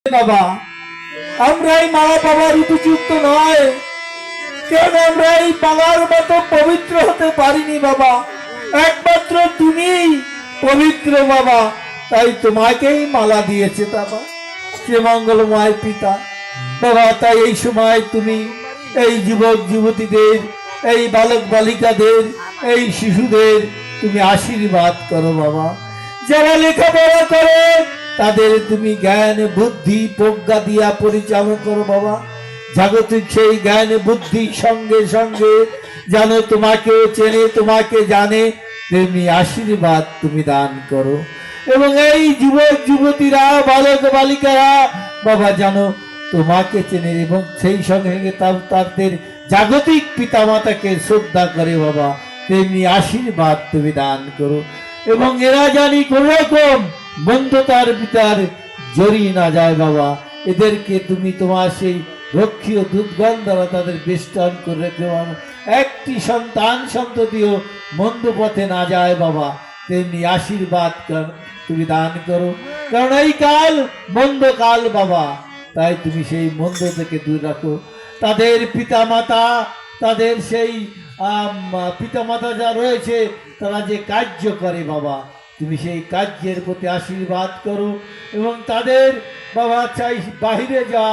বাবা আমরাই মালা পাওয়ার উপযুক্ত নয় কেন আমরা এই পালার মতো পবিত্র হতে পারিনি বাবা একমাত্র তুমিই পবিত্র বাবা তাই তোমাকেই মালা দিয়েছে বাবা সে মঙ্গলময় পিতা বাবা তাই এই সময় তুমি এই যুবক যুবতীদের এই বালক বালিকাদের এই শিশুদের তুমি আশীর্বাদ করো বাবা যারা লেখাপড়া করে তাদের তুমি জ্ঞান বুদ্ধি প্রজ্ঞা দিয়া পরিচালনা করো বাবা জাগতিক সেই জ্ঞান বুদ্ধি সঙ্গে সঙ্গে জানো তোমাকেও চেনে তোমাকে জানে তেমনি আশীর্বাদ তুমি দান করো এবং এই যুবক যুবতীরা বালক বালিকারা বাবা জানো তোমাকে চেনে এবং সেই সঙ্গে তাদের জাগতিক পিতামাতাকে শ্রদ্ধা করে বাবা তেমনি আশীর্বাদ তুমি দান করো এবং এরা জানি কোন রকম বন্ধুতার পিতার জড়িয়ে না যায় বাবা এদেরকে তুমি তোমার সেই রক্ষীয় দুধগণ দ্বারা তাদের বেষ্টন করে রেখে একটি সন্তান সন্ততিও মন্দ পথে না যায় বাবা তেমনি আশীর্বাদ তুমি দান করো কারণ এই কাল মন্দ কাল বাবা তাই তুমি সেই মন্দ থেকে দূর রাখো তাদের পিতামাতা তাদের সেই পিতামাতা যা রয়েছে তারা যে কার্য করে বাবা তুমি সেই কার্যের প্রতি আশীর্বাদ করো এবং তাদের বাবা চাই বাহিরে যা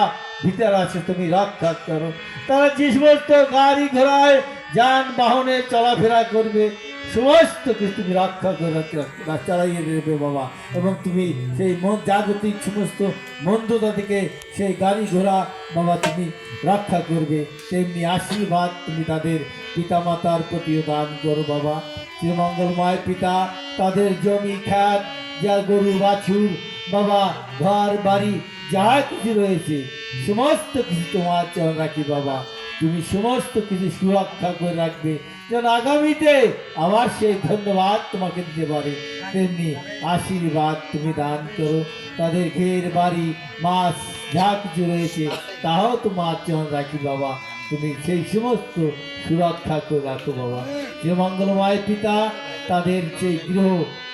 ভিতর আছে তুমি রক্ষা করো তারা যে সমস্ত গাড়ি ঘোড়ায় যানবাহনে চলাফেরা করবে সমস্ত কিছু তুমি রক্ষা করে চালাইয়ে দেবে বাবা এবং তুমি সেই জাগতিক সমস্ত মন্দতা থেকে সেই গাড়ি ঘোড়া বাবা তুমি রক্ষা করবে তেমনি আশীর্বাদ তুমি তাদের পিতামাতার প্রতিও দান করো বাবা শ্রীমঙ্গলময় পিতা তাদের জমি খ্যাত যা গরু বাছুর বাবা ঘর বাড়ি যা কিছু রয়েছে সমস্ত কিছু তোমার চরণ রাখি বাবা তুমি সমস্ত কিছু সুরক্ষা করে রাখবে যেন আগামীতে আবার সেই ধন্যবাদ তোমাকে দিতে পারে তেমনি আশীর্বাদ তুমি দান করো তাদের ঘের বাড়ি মাছ যা কিছু রয়েছে তাও তোমার চরণ রাখি বাবা তুমি সেই সমস্ত সুরক্ষা করে রাখো বাবা যে মঙ্গলময় পিতা তাদের সেই গৃহ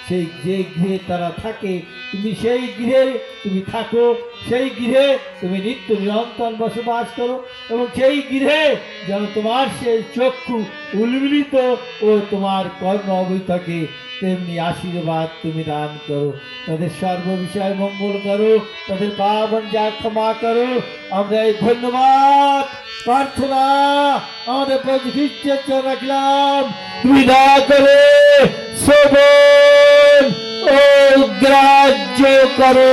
সেই যে গৃহে তারা থাকে তুমি সেই গৃহে তুমি থাকো সেই গৃহে তুমি নিত্য নিরন্তর বসবাস করো এবং সেই গৃহে যেন তোমার সেই চক্ষু উন্মিলিত ও তোমার কর্ম অবৈ থাকে তেমনি আশীর্বাদ তুমি দান করো তাদের সর্ব বিষয় মঙ্গল করো তাদের পাবন যা ক্ষমা করো আমরা এই ধন্যবাদ প্রার্থনা আমাদের প্রতি রাখলাম তুমি দয়া করে শ্রবণ ও গ্রাহ্য করো।